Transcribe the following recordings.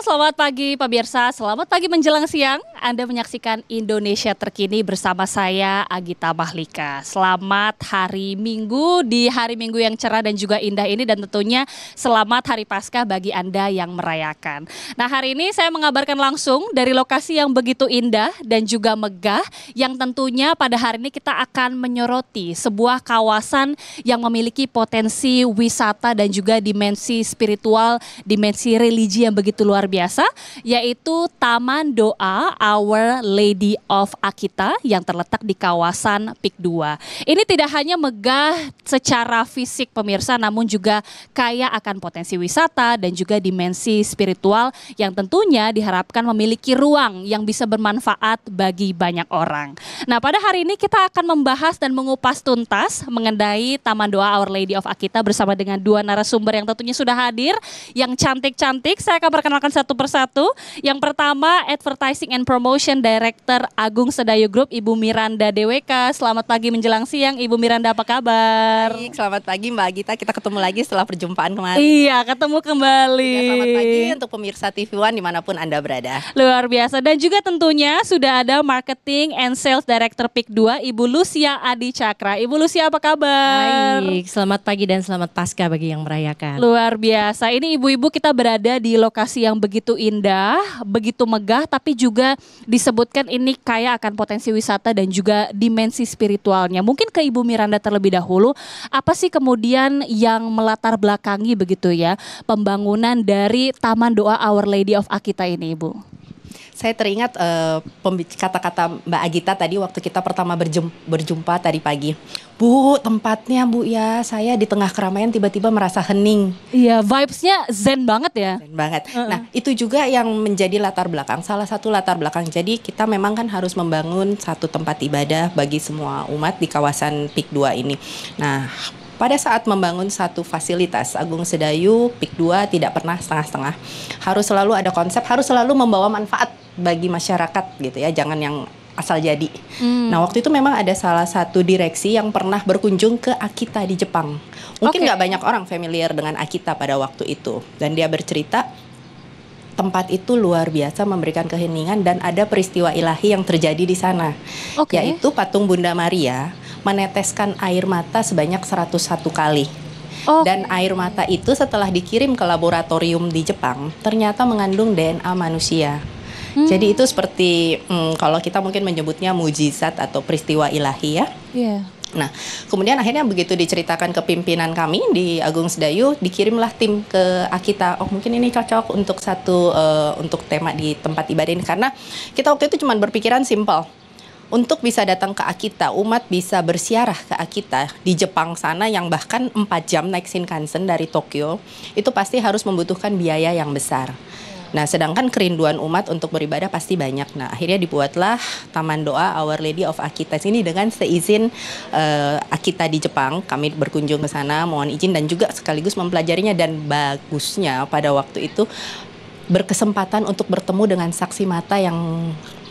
selamat pagi pemirsa, selamat pagi menjelang siang. Anda menyaksikan Indonesia Terkini bersama saya Agita Mahlika. Selamat hari Minggu, di hari Minggu yang cerah dan juga indah ini, dan tentunya selamat Hari Paskah bagi Anda yang merayakan. Nah, hari ini saya mengabarkan langsung dari lokasi yang begitu indah dan juga megah, yang tentunya pada hari ini kita akan menyoroti sebuah kawasan yang memiliki potensi wisata dan juga dimensi spiritual, dimensi religi yang begitu luar biasa, yaitu Taman Doa Our Lady of Akita yang terletak di kawasan PIK 2. Ini tidak hanya megah secara fisik pemirsa, namun juga kaya akan potensi wisata dan juga dimensi spiritual yang tentunya diharapkan memiliki ruang yang bisa bermanfaat bagi banyak orang. Nah, pada hari ini kita akan membahas dan mengupas tuntas mengenai Taman Doa Our Lady of Akita bersama dengan dua narasumber yang tentunya sudah hadir, yang cantik-cantik. Saya akan perkenalkan satu persatu. Yang pertama, Advertising and Promotion Director Agung Sedayu Group, Ibu Miranda DWK. Selamat pagi menjelang siang, Ibu Miranda, apa kabar? Baik, selamat pagi Mbak Gita, kita ketemu lagi setelah perjumpaan kemarin. Iya, ketemu kembali. Ya, selamat pagi untuk pemirsa TV One dimanapun Anda berada. Luar biasa. Dan juga tentunya sudah ada Marketing and Sales Director PIK 2, Ibu Lucia Adi Cakra. Ibu Lucia, apa kabar? Baik, selamat pagi dan selamat Paskah bagi yang merayakan. Luar biasa. Ini ibu-ibu kita berada di lokasi yang begitu indah, begitu megah, tapi juga disebutkan ini kaya akan potensi wisata dan juga dimensi spiritualnya. Mungkin ke Ibu Miranda terlebih dahulu, apa sih kemudian yang melatar belakangi begitu ya pembangunan dari Taman Doa Our Lady of Akita ini, Ibu? Saya teringat kata-kata Mbak Agita tadi waktu kita pertama berjumpa tadi pagi. Bu, tempatnya Bu ya, saya di tengah keramaian tiba-tiba merasa hening. Iya, vibes-nya zen banget ya. Zen banget. Nah, itu juga yang menjadi latar belakang, salah satu latar belakang. Jadi kita memang kan harus membangun satu tempat ibadah bagi semua umat di kawasan PIK 2 ini. Nah, pada saat membangun satu fasilitas, Agung Sedayu PIK 2 tidak pernah setengah-setengah. Harus selalu ada konsep, harus selalu membawa manfaat bagi masyarakat gitu ya, jangan yang asal jadi. Nah, waktu itu memang ada salah satu direksi yang pernah berkunjung ke Akita di Jepang. Mungkin nggak banyak orang familiar dengan Akita pada waktu itu. Dan dia bercerita, tempat itu luar biasa memberikan keheningan dan ada peristiwa ilahi yang terjadi di sana. Yaitu patung Bunda Maria meneteskan air mata sebanyak 101 kali. Dan air mata itu setelah dikirim ke laboratorium di Jepang, ternyata mengandung DNA manusia. Jadi itu seperti kalau kita mungkin menyebutnya mujizat atau peristiwa ilahi ya. Nah, kemudian akhirnya begitu diceritakan ke pimpinan kami di Agung Sedayu, dikirimlah tim ke Akita. Oh, mungkin ini cocok untuk untuk tema di tempat ibadah ini, karena kita waktu itu cuma berpikiran simpel. Untuk bisa datang ke Akita, umat bisa bersiarah ke Akita di Jepang sana yang bahkan 4 jam naik Shinkansen dari Tokyo, itu pasti harus membutuhkan biaya yang besar. Nah, sedangkan kerinduan umat untuk beribadah pasti banyak. Nah, akhirnya dibuatlah Taman Doa Our Lady of Akita ini dengan seizin Akita di Jepang. Kami berkunjung ke sana, mohon izin dan juga sekaligus mempelajarinya, dan bagusnya pada waktu itu berkesempatan untuk bertemu dengan saksi mata yang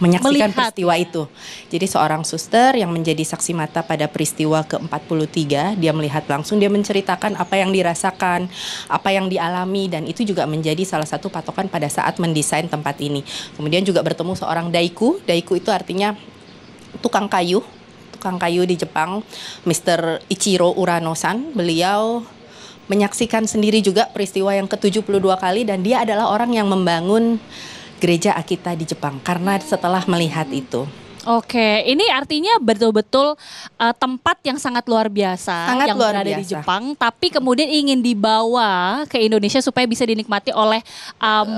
menyaksikan peristiwa itu. Jadi seorang suster yang menjadi saksi mata pada peristiwa ke-43, dia melihat langsung, dia menceritakan apa yang dirasakan, apa yang dialami, dan itu juga menjadi salah satu patokan pada saat mendesain tempat ini. Kemudian juga bertemu seorang daiku. Daiku itu artinya tukang kayu di Jepang, Mr. Ichiro Urano-san. Beliau menyaksikan sendiri juga peristiwa yang ke-72 kali, dan dia adalah orang yang membangun gereja Akita di Jepang karena setelah melihat itu. Oke, ini artinya betul-betul tempat yang sangat luar biasa, yang berada di Jepang, tapi kemudian ingin dibawa ke Indonesia supaya bisa dinikmati oleh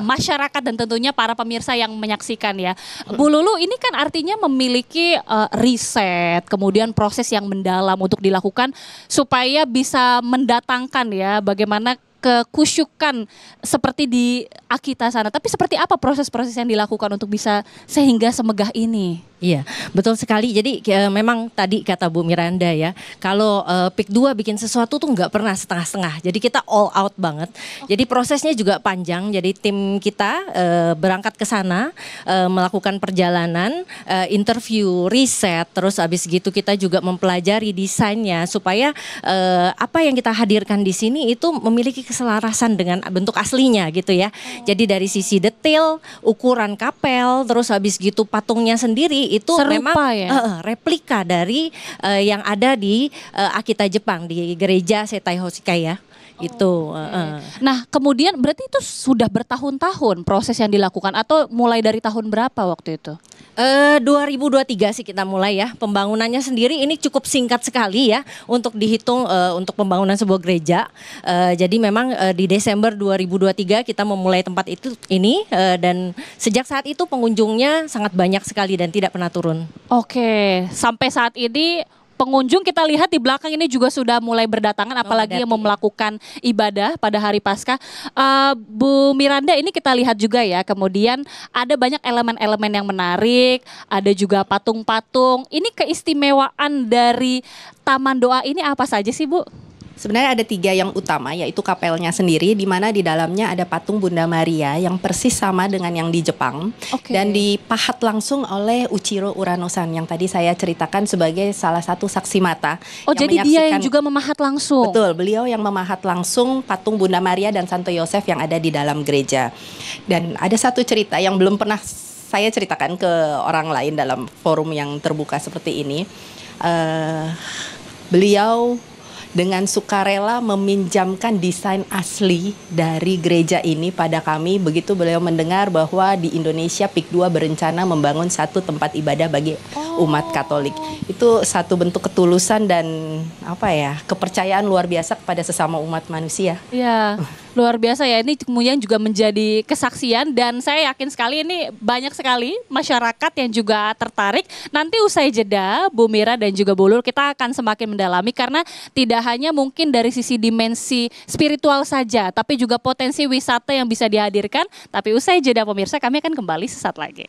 masyarakat dan tentunya para pemirsa yang menyaksikan ya. Bu Lulu, ini kan artinya memiliki riset, kemudian proses yang mendalam untuk dilakukan supaya bisa mendatangkan ya bagaimana kekusyukan seperti di Akita sana. Tapi seperti apa proses-proses yang dilakukan untuk bisa sehingga semegah ini? Iya, betul sekali. Jadi memang tadi kata Bu Miranda ya, kalau PIK 2 bikin sesuatu tuh nggak pernah setengah-setengah. Jadi kita all out banget. Jadi prosesnya juga panjang. Jadi tim kita berangkat ke sana, melakukan perjalanan, interview, riset, terus habis gitu kita juga mempelajari desainnya supaya apa yang kita hadirkan di sini itu memiliki keselarasan dengan bentuk aslinya gitu ya. Jadi dari sisi detail, ukuran kapel, terus habis gitu patungnya sendiri itu Serupa memang ya? replika dari yang ada di Akita Jepang di gereja Setai Hoshikai ya. Itu. Nah, kemudian berarti itu sudah bertahun-tahun proses yang dilakukan atau mulai dari tahun berapa waktu itu? 2023 sih kita mulai ya. Pembangunannya sendiri ini cukup singkat sekali ya untuk dihitung untuk pembangunan sebuah gereja. Jadi memang di Desember 2023 kita memulai tempat ini dan sejak saat itu pengunjungnya sangat banyak sekali dan tidak pernah turun. Oke, sampai saat ini pengunjung kita lihat di belakang ini juga sudah mulai berdatangan, apalagi yang mau melakukan ibadah pada hari Paskah. Bu Miranda, ini kita lihat juga ya, kemudian ada banyak elemen-elemen yang menarik, ada juga patung-patung. Ini keistimewaan dari Taman Doa ini apa saja sih, Bu? Sebenarnya ada 3 yang utama, yaitu kapelnya sendiri, di mana di dalamnya ada patung Bunda Maria yang persis sama dengan yang di Jepang. Dan dipahat langsung oleh Uchiro Urano-san yang tadi saya ceritakan sebagai salah satu saksi mata. Oh, jadi dia yang juga memahat langsung? Betul, beliau yang memahat langsung patung Bunda Maria dan Santo Yosef yang ada di dalam gereja. Dan ada satu cerita yang belum pernah saya ceritakan ke orang lain dalam forum yang terbuka seperti ini. Beliau dengan sukarela meminjamkan desain asli dari gereja ini pada kami begitu beliau mendengar bahwa di Indonesia PIK 2 berencana membangun satu tempat ibadah bagi umat Katolik. Itu satu bentuk ketulusan dan kepercayaan luar biasa kepada sesama umat manusia. Iya, luar biasa ya. Ini kemudian juga menjadi kesaksian dan saya yakin sekali ini banyak sekali masyarakat yang juga tertarik. Nanti usai jeda, Bu Mira dan juga Bu Lul, kita akan semakin mendalami karena tidak hanya mungkin dari sisi dimensi spiritual saja, tapi juga potensi wisata yang bisa dihadirkan. Tapi usai jeda pemirsa, kami akan kembali sesaat lagi.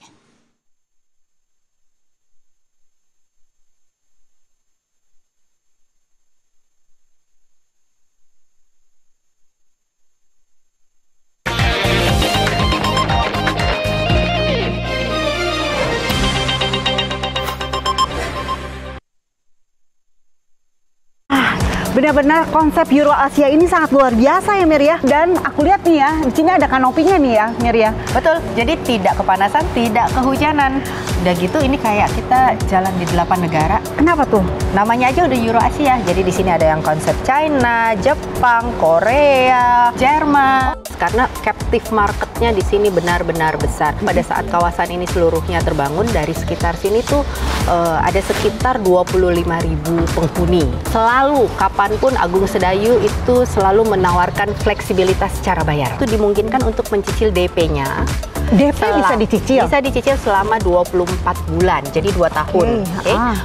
Benar-benar konsep Euro Asia ini sangat luar biasa ya Mir ya. Dan aku lihat nih ya, di sini ada kanopinya nih ya Mir ya. Betul, jadi tidak kepanasan, tidak kehujanan. Udah gitu ini kayak kita jalan di 8 negara. Kenapa tuh? Namanya aja udah Euro Asia. Jadi di sini ada yang konsep China, Jepang, Korea, Jerman. Karena captive marketnya di sini benar-benar besar. Pada saat kawasan ini seluruhnya terbangun, dari sekitar sini tuh ada sekitar 25.000 penghuni. Selalu kapanpun Agung Sedayu itu selalu menawarkan fleksibilitas cara bayar. Itu dimungkinkan untuk mencicil DP-nya. DP bisa dicicil? Bisa dicicil selama 24 bulan, jadi 2 tahun.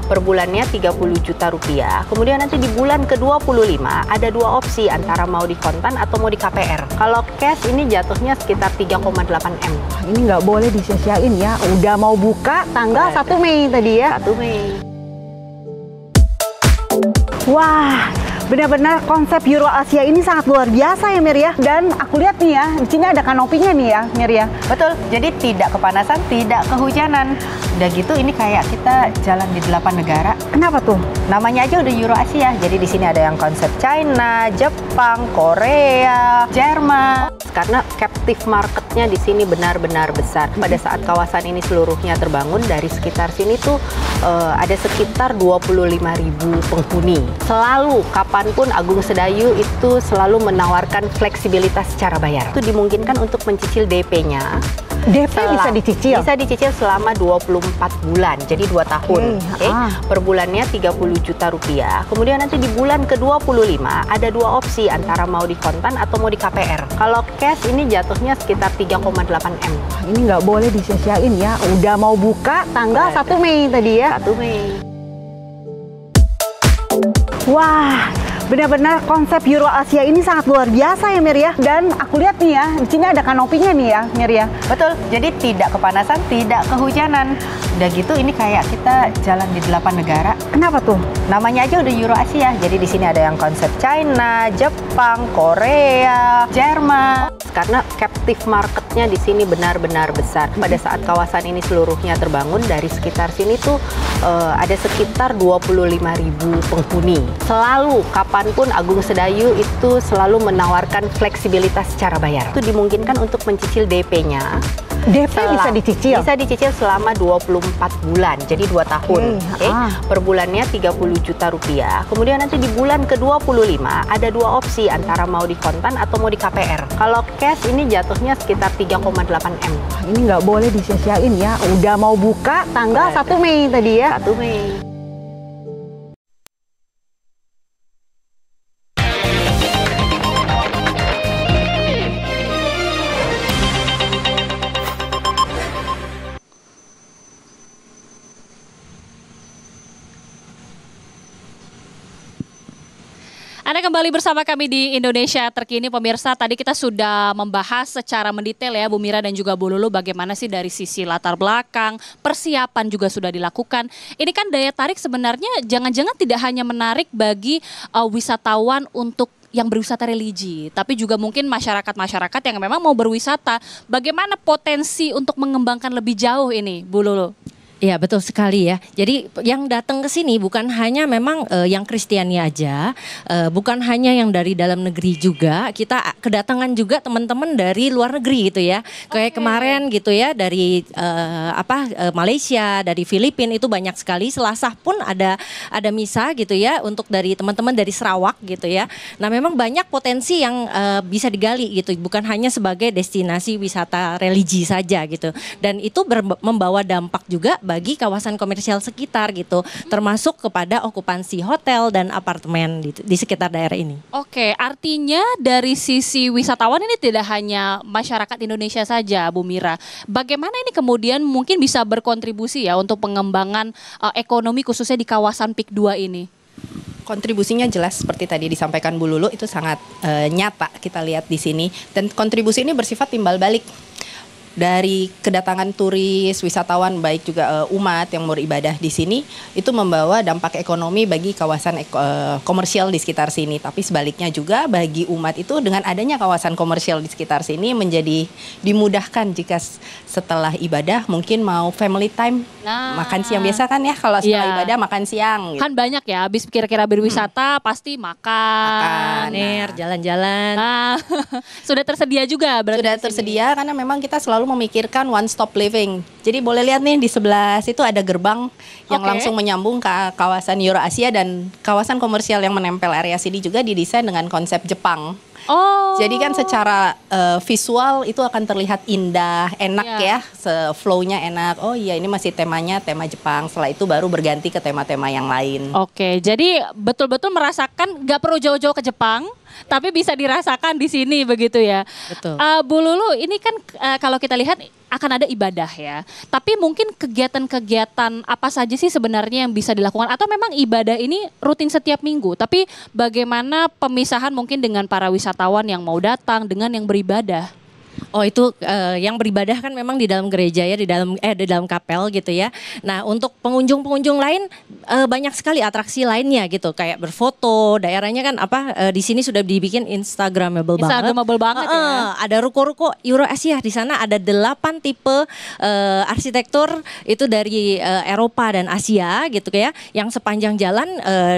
Per bulannya 30 juta rupiah. Kemudian nanti di bulan ke-25 ada 2 opsi, antara mau di kontan atau mau di KPR. Kalau cash ini jatuhnya sekitar 3,8 M. Ini nggak boleh disia-siain ya. Udah mau buka tanggal 1 Mei tadi ya. 1 Mei. Wah, benar-benar konsep Euro Asia ini sangat luar biasa ya Mir ya. Dan aku lihat nih ya, di sini ada kanopinya nih ya Mir ya. Betul, jadi tidak kepanasan, tidak kehujanan. Udah gitu ini kayak kita jalan di 8 negara. Kenapa tuh? Namanya aja udah Euro Asia. Jadi di sini ada yang konsep China, Jepang, Korea, Jerman. Karena captive marketnya di sini benar-benar besar. Pada saat kawasan ini seluruhnya terbangun, dari sekitar sini tuh ada sekitar 25.000 penghuni. Selalu kapanpun Agung Sedayu itu selalu menawarkan fleksibilitas cara bayar. Itu dimungkinkan untuk mencicil DP-nya. DP bisa dicicil? Bisa dicicil selama 24 bulan, jadi 2 tahun. Per bulannya 30 juta rupiah. Kemudian nanti di bulan ke-25 ada 2 opsi, antara mau di kontan atau mau di KPR. Kalau cash ini jatuhnya sekitar 3,8 M. Ini nggak boleh disia-siain ya. Udah mau buka tanggal 1 Mei tadi ya. 1 Mei. Wah, benar-benar konsep Euro Asia ini sangat luar biasa ya Mir ya. Dan aku lihat nih ya, di sini ada kanopinya nih ya Mir ya. Betul, jadi tidak kepanasan, tidak kehujanan. Udah gitu ini kayak kita jalan di 8 negara. Kenapa tuh? Namanya aja udah Euro Asia. Jadi di sini ada yang konsep China, Jepang, Korea, Jerman. Karena captive marketnya di sini benar-benar besar. Pada saat kawasan ini seluruhnya terbangun, dari sekitar sini tuh ada sekitar 25.000 penghuni. Selalu, kapanpun Agung Sedayu itu selalu menawarkan fleksibilitas cara bayar. Itu dimungkinkan untuk mencicil DP-nya. DP bisa dicicil? Bisa dicicil selama 24 bulan, jadi 2 tahun. Per bulannya 30 juta rupiah. Kemudian nanti di bulan ke-25 ada 2 opsi, antara mau di kontan atau mau di KPR. Kalau cash ini jatuhnya sekitar 3,8 M. Ini nggak boleh disia-siain ya. Udah mau buka tanggal 1 Mei tadi ya. 1 Mei. Anda kembali bersama kami di Indonesia Terkini, pemirsa. Tadi kita sudah membahas secara mendetail ya Bu Mira dan juga Bu Lulu bagaimana sih dari sisi latar belakang, persiapan juga sudah dilakukan. Ini kan daya tarik sebenarnya jangan-jangan tidak hanya menarik bagi wisatawan untuk yang berwisata religi, tapi juga mungkin masyarakat-masyarakat yang memang mau berwisata. Bagaimana potensi untuk mengembangkan lebih jauh ini, Bu Lulu? Iya betul sekali ya. Jadi yang datang ke sini bukan hanya memang yang Kristiani aja, bukan hanya yang dari dalam negeri juga. Kita kedatangan juga teman-teman dari luar negeri gitu ya. Kayak kemarin gitu ya dari Malaysia, dari Filipina itu banyak sekali. Selasa pun ada misa gitu ya untuk dari teman-teman dari Sarawak gitu ya. Nah memang banyak potensi yang bisa digali gitu. Bukan hanya sebagai destinasi wisata religi saja gitu. Dan itu membawa dampak juga bagi kawasan komersial sekitar gitu, termasuk kepada okupansi hotel dan apartemen di sekitar daerah ini. Oke, artinya dari sisi wisatawan ini tidak hanya masyarakat Indonesia saja, Bu Mira. Bagaimana ini kemudian mungkin bisa berkontribusi ya untuk pengembangan ekonomi khususnya di kawasan PIK 2 ini? Kontribusinya jelas seperti tadi disampaikan Bu Lulu, itu sangat nyata kita lihat di sini, dan kontribusi ini bersifat timbal balik. Dari kedatangan turis, wisatawan, baik juga umat yang beribadah di sini, itu membawa dampak ekonomi bagi kawasan komersial di sekitar sini. Tapi sebaliknya juga bagi umat itu dengan adanya kawasan komersial di sekitar sini menjadi dimudahkan jika setelah ibadah mungkin mau family time, makan siang. Biasa kan ya kalau setelah ibadah makan siang. Kan banyak ya, habis kira-kira berwisata pasti makan, jalan-jalan. Sudah tersedia juga berarti? Sudah tersedia karena memang kita selalu memikirkan one stop living. Jadi boleh lihat nih di sebelah situ ada gerbang yang langsung menyambung ke kawasan Euro Asia, dan kawasan komersial yang menempel area sini juga didesain dengan konsep Jepang. Jadi kan secara visual itu akan terlihat indah, enak ya, flow-nya enak. Oh iya, ini masih temanya tema Jepang. Setelah itu baru berganti ke tema-tema yang lain. Oke, jadi betul-betul merasakan nggak perlu jauh-jauh ke Jepang, tapi bisa dirasakan di sini begitu ya. Betul. Bu Lulu, ini kan kalau kita lihat akan ada ibadah ya. Tapi mungkin kegiatan-kegiatan apa saja sih sebenarnya yang bisa dilakukan? Atau memang ibadah ini rutin setiap minggu? Tapi bagaimana pemisahan mungkin dengan para wisatawan yang mau datang dengan yang beribadah? Oh itu yang beribadah kan memang di dalam gereja ya, di dalam kapel gitu ya. Nah untuk pengunjung-pengunjung lain banyak sekali atraksi lainnya gitu, kayak berfoto. Daerahnya kan di sini sudah dibikin Instagramable banget ya. Ada ruko-ruko Euro Asia, di sana ada 8 tipe arsitektur itu dari Eropa dan Asia gitu ya, yang sepanjang jalan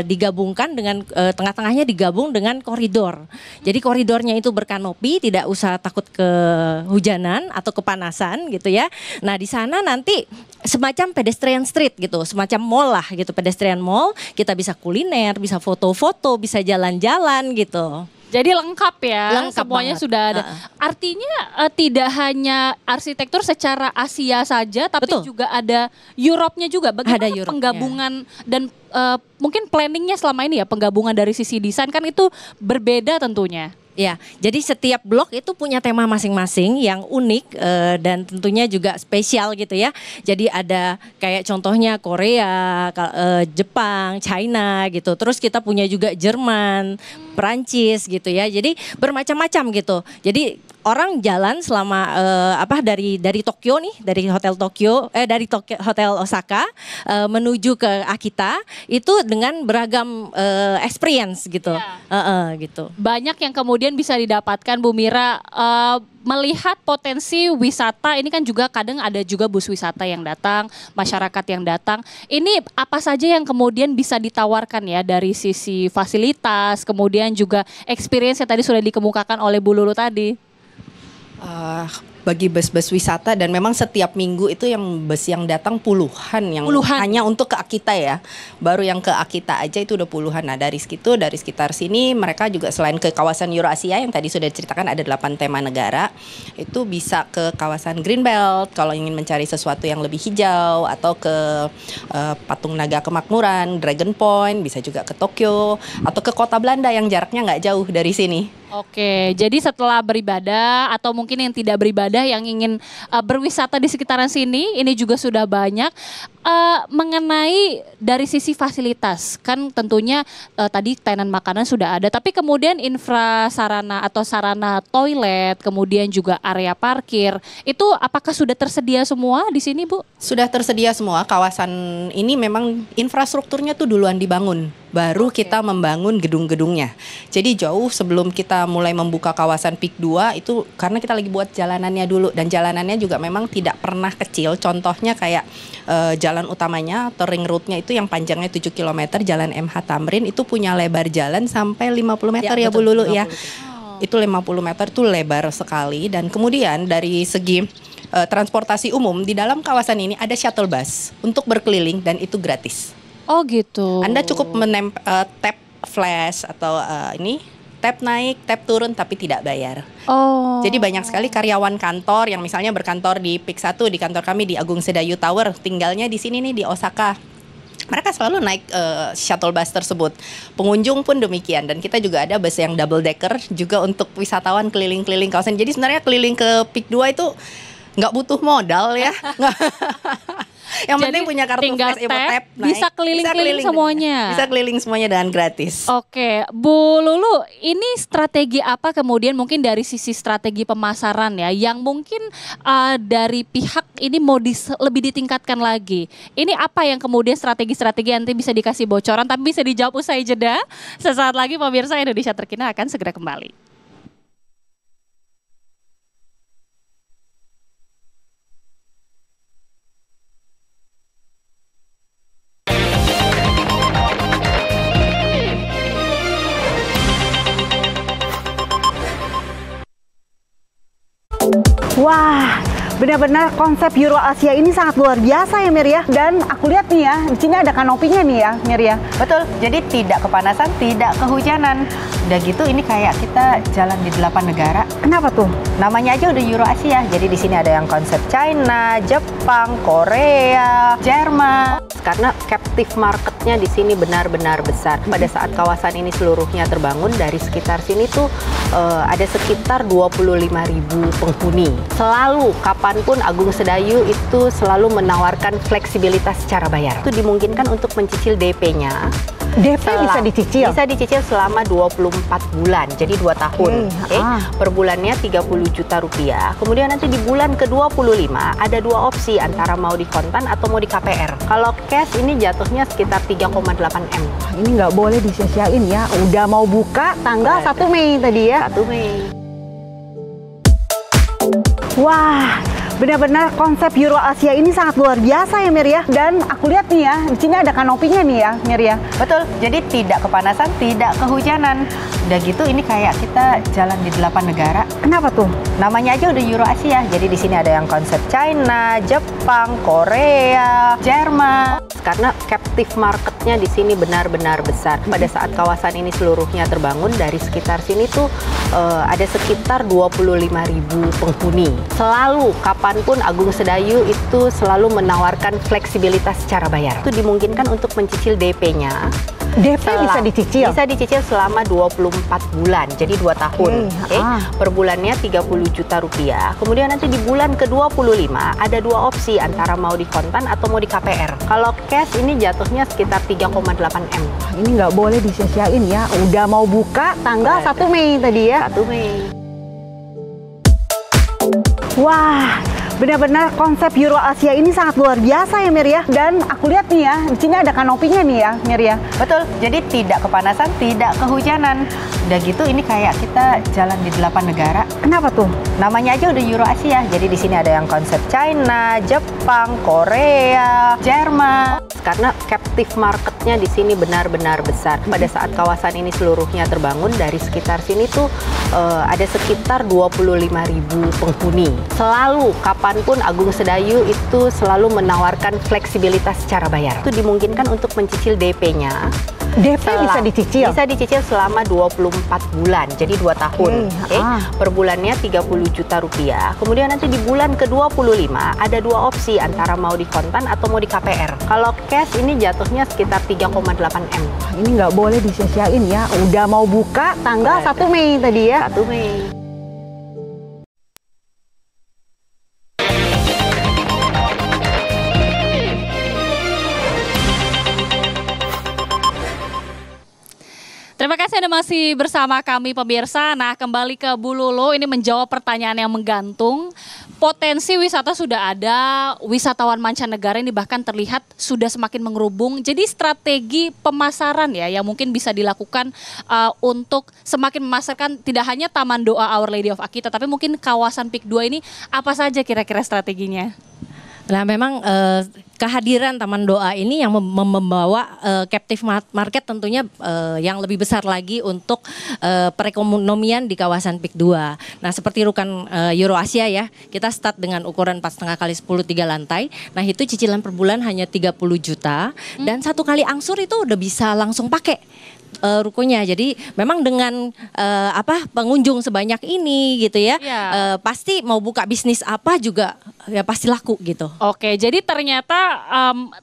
digabungkan dengan tengah-tengahnya digabung dengan koridor. Jadi koridornya itu berkanopi, tidak usah takut kehujanan atau kepanasan gitu ya. Nah di sana nanti semacam pedestrian street gitu, semacam mall lah gitu, pedestrian mall. Kita bisa kuliner, bisa foto-foto, bisa jalan-jalan gitu. Jadi lengkap ya, lengkap semuanya banget. sudah ada. Artinya tidak hanya arsitektur secara Asia saja, tapi juga ada Europe-nya juga. Bagaimana penggabungan dan mungkin planningnya selama ini ya, penggabungan dari sisi desain kan itu berbeda tentunya. Ya, jadi setiap blok itu punya tema masing-masing yang unik dan tentunya juga spesial gitu ya. Jadi ada kayak contohnya Korea, Jepang, China gitu. Terus kita punya juga Jerman, Perancis gitu ya. Jadi bermacam-macam gitu. Jadi orang jalan selama dari Tokyo nih, dari hotel hotel Osaka menuju ke Akita itu dengan beragam experience gitu. Gitu. Banyak yang kemudian bisa didapatkan Bu Mira melihat potensi wisata. Ini kan juga kadang ada juga bus wisata yang datang, masyarakat yang datang. Ini apa saja yang kemudian bisa ditawarkan ya dari sisi fasilitas, kemudian juga experience yang tadi sudah dikemukakan oleh Bu Lulu tadi. Bagi bus-bus wisata, dan memang setiap minggu itu yang bus yang datang puluhan yang hanya untuk ke Akita ya. Baru yang ke Akita aja itu udah puluhan. Nah dari sekitar sini mereka juga selain ke kawasan Eurasia yang tadi sudah diceritakan ada 8 tema negara, itu bisa ke kawasan Greenbelt kalau ingin mencari sesuatu yang lebih hijau, atau ke Patung Naga Kemakmuran, Dragon Point, bisa juga ke Tokyo atau ke kota Belanda yang jaraknya nggak jauh dari sini. Oke, jadi setelah beribadah atau mungkin yang tidak beribadah yang ingin berwisata di sekitaran sini, ini juga sudah banyak. Mengenai dari sisi fasilitas, kan tentunya tadi tenan makanan sudah ada, tapi kemudian infrasarana atau sarana toilet, kemudian juga area parkir, itu apakah sudah tersedia semua di sini, Bu? Sudah tersedia semua. Kawasan ini memang infrastrukturnya tuh duluan dibangun, baru kita membangun gedung-gedungnya. Jadi jauh sebelum kita mulai membuka kawasan PIK 2 itu karena kita lagi buat jalanannya dulu, dan jalanannya juga memang tidak pernah kecil. Contohnya kayak jalan utamanya atau ring roadnya itu yang panjangnya 7 km, Jalan MH Tamrin itu punya lebar jalan sampai 50 meter ya, Bu Lulu ya. Itu 50 meter itu lebar sekali. Dan kemudian dari segi transportasi umum di dalam kawasan ini ada shuttle bus untuk berkeliling dan itu gratis. Oh gitu. Anda cukup tap flash atau tap naik, tap turun tapi tidak bayar. Oh. Jadi banyak sekali karyawan kantor yang misalnya berkantor di PIK 1, di kantor kami di Agung Sedayu Tower, tinggalnya di sini nih di Osaka. Mereka selalu naik shuttle bus tersebut. Pengunjung pun demikian, dan kita juga ada bus yang double decker juga untuk wisatawan keliling-keliling kawasan. Jadi sebenarnya keliling ke PIK 2 itu nggak butuh modal ya. Yang penting punya kartu tinggal tap, bisa keliling-keliling semuanya. Bisa keliling semuanya dengan gratis. Oke, Bu Lulu, ini strategi apa kemudian mungkin dari sisi strategi pemasaran ya, yang mungkin dari pihak ini mau lebih ditingkatkan lagi. Ini apa yang kemudian strategi-strategi nanti bisa dikasih bocoran, tapi bisa dijawab usai jeda. Sesaat lagi pemirsa Indonesia Terkini akan segera kembali. Wah, benar-benar konsep Euro Asia ini sangat luar biasa ya Mir ya. Dan aku lihat nih ya, di sini ada kanopinya nih ya Mir ya. Betul, jadi tidak kepanasan, tidak kehujanan. Udah gitu ini kayak kita jalan di 8 negara. Kenapa tuh? Namanya aja udah Euro Asia. Jadi di sini ada yang konsep China, Jepang, Korea, Jerman. Karena captive marketnya di sini benar-benar besar. Pada saat kawasan ini seluruhnya terbangun, dari sekitar sini tuh ada sekitar 25.000 penghuni. Selalu, kapanpun Agung Sedayu itu selalu menawarkan fleksibilitas cara bayar. Itu dimungkinkan untuk mencicil DP-nya. DP bisa dicicil? Bisa dicicil selama 24 bulan, jadi 2 tahun. Per bulannya 30 juta rupiah. Kemudian nanti di bulan ke-25 ada 2 opsi, antara mau di kontan atau mau di KPR. Kalau cash ini jatuhnya sekitar 3,8 M. Ini nggak boleh disia-siain ya. Udah mau buka tanggal 1 Mei tadi ya. 1 Mei. Wah, benar-benar konsep Euro Asia ini sangat luar biasa ya Mir ya. Dan aku lihat nih ya, di sini ada kanopinya nih ya Mir ya. Betul, jadi tidak kepanasan, tidak kehujanan. Udah gitu ini kayak kita jalan di 8 negara. Kenapa tuh? Namanya aja udah Euro Asia. Jadi di sini ada yang konsep China, Jepang, Korea, Jerman. Karena captive marketnya di sini benar-benar besar. Pada saat kawasan ini seluruhnya terbangun, dari sekitar sini tuh ada sekitar 25.000 penghuni. Selalu, kapanpun Agung Sedayu itu selalu menawarkan fleksibilitas cara bayar. Itu dimungkinkan untuk mencicil DP-nya DP bisa dicicil? Bisa dicicil selama 24 bulan, jadi 2 tahun. Oke. Per bulannya 30 juta rupiah. Kemudian nanti di bulan ke-25 ada 2 opsi antara mau di kontan atau mau di KPR. Kalau cash ini jatuhnya sekitar 3,8 M. Ini nggak boleh disia-siain ya. Udah mau buka tanggal 1 Mei tadi ya. 1 Mei. Wah, benar-benar konsep Euro Asia ini sangat luar biasa ya Mir ya. Dan aku lihat nih ya, di sini ada kanopinya nih ya Mir ya. Betul, jadi tidak kepanasan, tidak kehujanan. Udah gitu ini kayak kita jalan di 8 negara. Kenapa tuh? Namanya aja udah Euro Asia. Jadi di sini ada yang konsep China, Jepang, Korea, Jerman. Karena captive marketnya di sini benar-benar besar. Pada saat kawasan ini seluruhnya terbangun, dari sekitar sini tuh ada sekitar 25.000 penghuni. Selalu, kapanpun Agung Sedayu itu selalu menawarkan fleksibilitas cara bayar. Itu dimungkinkan untuk mencicil DP-nya. DP bisa dicicil? Bisa dicicil selama 24 bulan, jadi 2 tahun. Oke. Per bulannya 30 juta rupiah. Kemudian nanti di bulan ke-25 ada 2 opsi antara mau di kontan atau mau di KPR. Kalau cash ini jatuhnya sekitar 3,8 M. Ini nggak boleh disia-siain ya. Udah mau buka tanggal 1 Mei tadi ya. 1 Mei. Terima kasih Anda masih bersama kami pemirsa. Nah, kembali ke Bu Lulu, ini menjawab pertanyaan yang menggantung. Potensi wisata sudah ada, wisatawan mancanegara ini bahkan terlihat sudah semakin mengerubung. Jadi strategi pemasaran ya yang mungkin bisa dilakukan untuk semakin memasarkan tidak hanya Taman Doa Our Lady of Akita, tapi mungkin kawasan PIK 2 ini apa saja kira-kira strateginya? Nah memang kehadiran Taman Doa ini yang membawa captive market tentunya yang lebih besar lagi untuk perekonomian di kawasan PIK 2. Nah seperti Rukan Euro Asia ya, kita start dengan ukuran 4,5 kali 10 3 lantai. Nah itu cicilan per bulan hanya 30 juta dan 1 kali angsur itu udah bisa langsung pakai rukonya. Jadi memang dengan pengunjung sebanyak ini gitu ya, pasti mau buka bisnis apa juga ya pasti laku gitu. Oke, jadi ternyata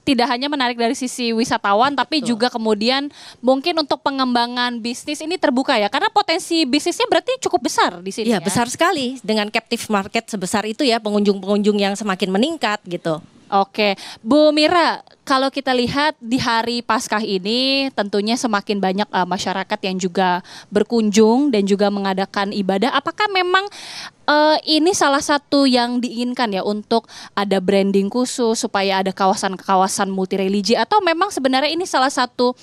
tidak hanya menarik dari sisi wisatawan, tapi juga kemudian mungkin untuk pengembangan bisnis ini terbuka ya, karena potensi bisnisnya berarti cukup besar di sini. Iya, besar sekali dengan captive market sebesar itu ya, pengunjung-pengunjung yang semakin meningkat gitu. Oke, Bu Mira, kalau kita lihat di hari Paskah ini tentunya semakin banyak masyarakat yang juga berkunjung dan juga mengadakan ibadah. Apakah memang ini salah satu yang diinginkan ya untuk ada branding khusus supaya ada kawasan-kawasan multi religi, atau memang sebenarnya ini salah satu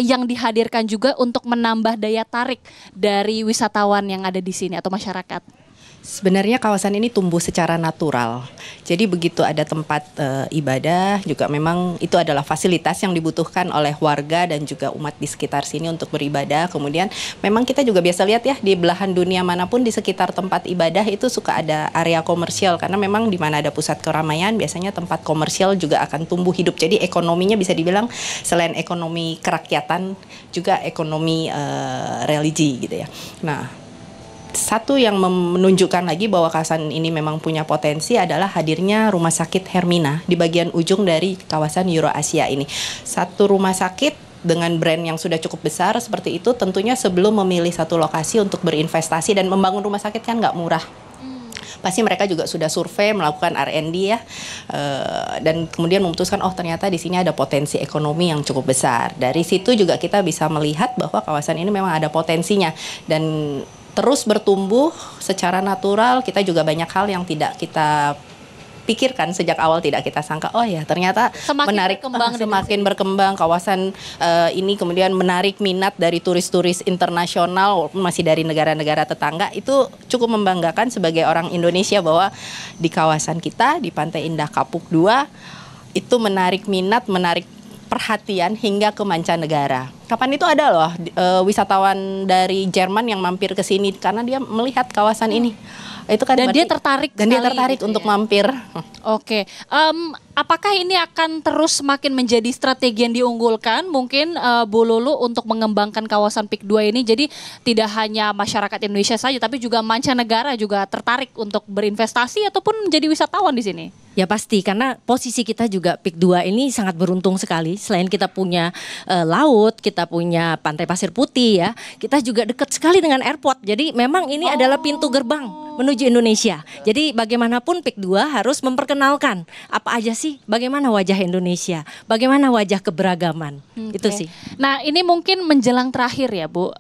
yang dihadirkan juga untuk menambah daya tarik dari wisatawan yang ada di sini atau masyarakat? Sebenarnya kawasan ini tumbuh secara natural. Jadi begitu ada tempat ibadah, juga memang itu adalah fasilitas yang dibutuhkan oleh warga dan juga umat di sekitar sini untuk beribadah. Kemudian memang kita juga biasa lihat ya di belahan dunia manapun di sekitar tempat ibadah itu suka ada area komersial, karena memang di mana ada pusat keramaian biasanya tempat komersial juga akan tumbuh hidup. Jadi ekonominya bisa dibilang selain ekonomi kerakyatan juga ekonomi religi gitu ya. Nah, satu yang menunjukkan lagi bahwa kawasan ini memang punya potensi adalah hadirnya Rumah Sakit Hermina di bagian ujung dari kawasan Euro Asia ini. Satu rumah sakit dengan brand yang sudah cukup besar seperti itu, tentunya sebelum memilih satu lokasi untuk berinvestasi, dan membangun rumah sakit kan nggak murah. Pasti mereka juga sudah survei, melakukan R&D ya, dan kemudian memutuskan oh ternyata di sini ada potensi ekonomi yang cukup besar. Dari situ juga kita bisa melihat bahwa kawasan ini memang ada potensinya dan terus bertumbuh secara natural. Kita juga banyak hal yang tidak kita pikirkan sejak awal, tidak kita sangka. Oh ya, ternyata semakin berkembang kawasan ini, kemudian menarik minat dari turis-turis internasional walaupun masih dari negara-negara tetangga. Itu cukup membanggakan sebagai orang Indonesia bahwa di kawasan kita di Pantai Indah Kapuk 2 itu menarik minat, menarik perhatian hingga ke mancanegara. Kapan itu ada loh wisatawan dari Jerman yang mampir ke sini karena dia melihat kawasan ini. Itu kan Dan berarti- dia tertarik dan dia sekali tertarik gitu untuk ya. mampir. Oke, apakah ini akan terus semakin menjadi strategi yang diunggulkan mungkin Bu Lulu untuk mengembangkan kawasan PIK 2 ini? Jadi tidak hanya masyarakat Indonesia saja tapi juga mancanegara juga tertarik untuk berinvestasi ataupun menjadi wisatawan di sini. Ya pasti, karena posisi kita juga PIK 2 ini sangat beruntung sekali. Selain kita punya laut, kita punya pantai pasir putih ya, kita juga dekat sekali dengan airport. Jadi memang ini adalah pintu gerbang menuju Indonesia. Jadi bagaimanapun PIK 2 harus memperkenalkan apa aja sih, bagaimana wajah Indonesia, bagaimana wajah keberagaman. Itu Oke. sih. Nah ini mungkin menjelang terakhir ya Bu,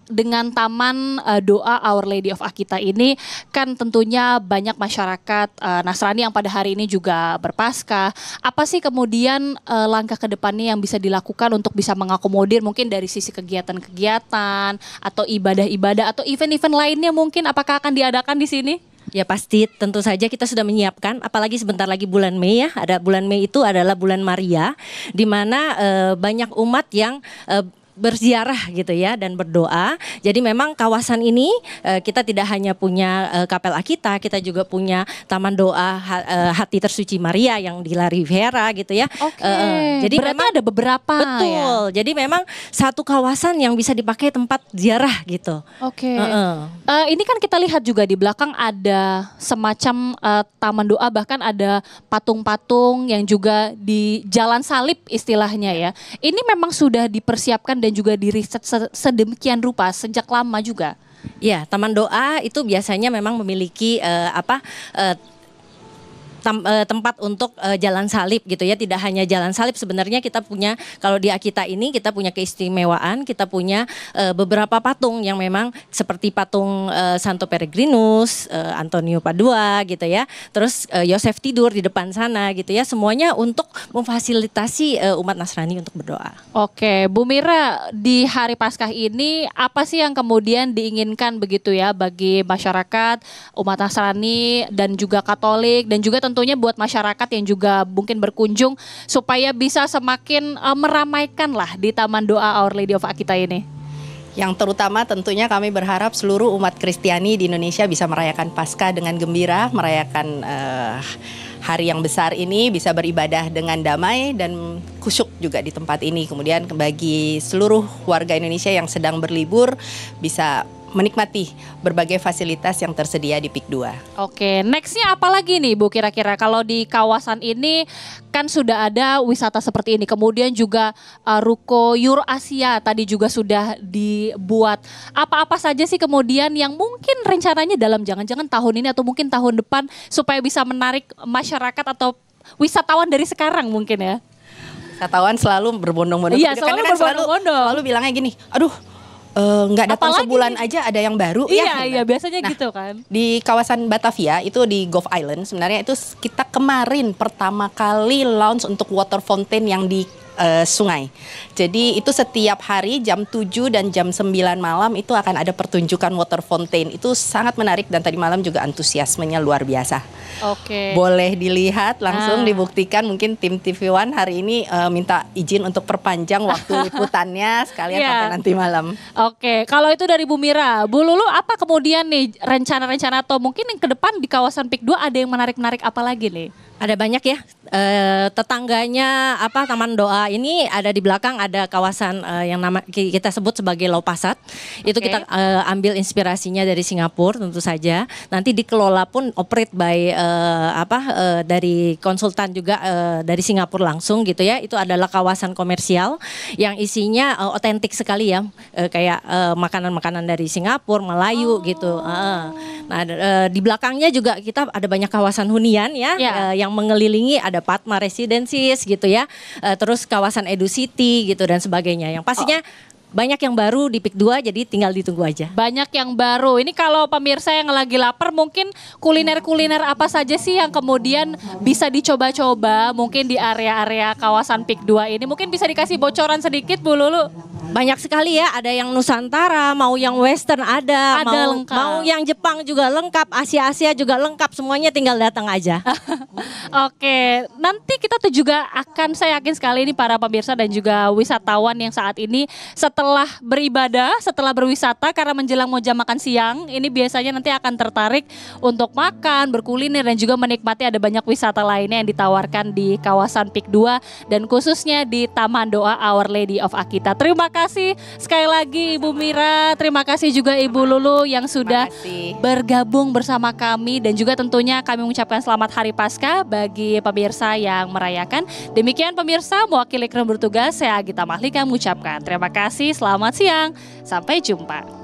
dengan Taman Doa Our Lady of Akita ini kan tentunya banyak masyarakat Nasrani yang pada hari ini juga berpaskah. Apa sih kemudian langkah ke depannya yang bisa dilakukan untuk bisa mengakomodir mungkin dari sisi kegiatan-kegiatan atau ibadah-ibadah atau event-event lainnya mungkin apakah akan diadakan di sini? Ya pasti, tentu saja kita sudah menyiapkan, apalagi sebentar lagi bulan Mei ya. Ada bulan Mei itu adalah bulan Maria, di mana banyak umat yang berziarah gitu ya dan berdoa. Jadi memang kawasan ini kita tidak hanya punya Kapel Akita, kita juga punya Taman Doa Hati Tersuci Maria yang di La Riviera gitu ya. Oke. Jadi Berarti memang ada beberapa ya. betul. Jadi memang satu kawasan yang bisa dipakai tempat ziarah gitu. Oke. Heeh. Ini kan kita lihat juga di belakang ada semacam taman doa, bahkan ada patung-patung yang juga di Jalan Salib istilahnya ya. Ini memang sudah dipersiapkan dan juga diriset sedemikian rupa sejak lama juga. Ya, Taman Doa itu biasanya memang memiliki tempat untuk jalan salib gitu ya. Tidak hanya jalan salib, sebenarnya kita punya, kalau di Akita ini kita punya keistimewaan, kita punya beberapa patung yang memang seperti patung Santo Peregrinus, Antonio Padua gitu ya. Terus Yosef tidur di depan sana gitu ya. Semuanya untuk memfasilitasi umat Nasrani untuk berdoa. Oke, Bu Mira, di hari Paskah ini apa sih yang kemudian diinginkan begitu ya bagi masyarakat, umat Nasrani dan juga Katolik dan juga tentunya buat masyarakat yang juga mungkin berkunjung supaya bisa semakin meramaikan lah di Taman Doa Our Lady of Akita ini? Yang terutama tentunya kami berharap seluruh umat Kristiani di Indonesia bisa merayakan Paskah dengan gembira, merayakan hari yang besar ini, bisa beribadah dengan damai dan khusyuk juga di tempat ini. Kemudian bagi seluruh warga Indonesia yang sedang berlibur bisa menikmati berbagai fasilitas yang tersedia di PIK 2. Oke, nextnya apa lagi nih Bu kira-kira kalau di kawasan ini kan sudah ada wisata seperti ini, kemudian juga ruko Eurasia tadi juga sudah dibuat. Apa-apa saja sih kemudian yang mungkin rencananya dalam jangan-jangan tahun ini atau mungkin tahun depan supaya bisa menarik masyarakat atau wisatawan dari sekarang mungkin ya? Wisatawan selalu berbondong-bondong. Iya, Karena selalu kan berbondong-bondong. Selalu bilangnya gini, aduh nggak datang Apalagi? sebulan aja ada yang baru ya. Iya, iya biasanya Nah, gitu kan. Di kawasan Batavia itu di Gulf Island sebenarnya itu kita kemarin pertama kali launch untuk water fountain yang di sungai. Jadi itu setiap hari jam 7 dan jam 9 malam itu akan ada pertunjukan water fountain. Itu sangat menarik dan tadi malam juga antusiasmenya luar biasa. Oke. Boleh dilihat langsung, Ah. dibuktikan. Mungkin tim TV One hari ini minta izin untuk perpanjang waktu liputannya sekalian Iya. sampai nanti malam. Oke, kalau itu dari Bu Mira, Bu Lulu apa kemudian nih rencana-rencana atau mungkin yang ke depan di kawasan PIK 2 ada yang menarik-menarik apa lagi nih? Ada banyak ya, tetangganya Taman Doa ini ada di belakang, ada kawasan yang kita sebut sebagai Lopasat. Itu Oke. kita ambil inspirasinya dari Singapura tentu saja. Nanti dikelola pun operate by dari konsultan juga dari Singapura langsung gitu ya. Itu adalah kawasan komersial yang isinya otentik sekali ya, kayak makanan-makanan dari Singapura, Melayu gitu. Nah di belakangnya juga kita ada banyak kawasan hunian ya, Ya. Yang mengelilingi, ada Padma Residences gitu ya, terus kawasan Edu City gitu dan sebagainya. Yang pastinya banyak yang baru di PIK 2 jadi tinggal ditunggu aja. Banyak yang baru. Ini kalau pemirsa yang lagi lapar mungkin kuliner-kuliner apa saja sih yang kemudian bisa dicoba-coba mungkin di area-area kawasan PIK 2 ini. Mungkin bisa dikasih bocoran sedikit Bu Lulu. Banyak sekali ya, ada yang Nusantara, mau yang Western ada lengkap. mau yang Jepang juga lengkap, Asia juga lengkap, semuanya tinggal datang aja. Oke, nanti kita tuh juga akan, saya yakin sekali ini para pemirsa dan juga wisatawan yang saat ini setelah beribadah, setelah berwisata karena menjelang mau jam makan siang, ini biasanya nanti akan tertarik untuk makan, berkuliner dan juga menikmati ada banyak wisata lainnya yang ditawarkan di kawasan PIK 2 dan khususnya di Taman Doa Our Lady of Akita. Terima kasih sekali lagi Ibu Mira, terima kasih juga Ibu Lulu yang sudah bergabung bersama kami dan juga tentunya kami mengucapkan selamat Hari Paskah bagi pemirsa yang merayakan. Demikian pemirsa, mewakili kru bertugas saya Agita Mahlika mengucapkan terima kasih, selamat siang, sampai jumpa.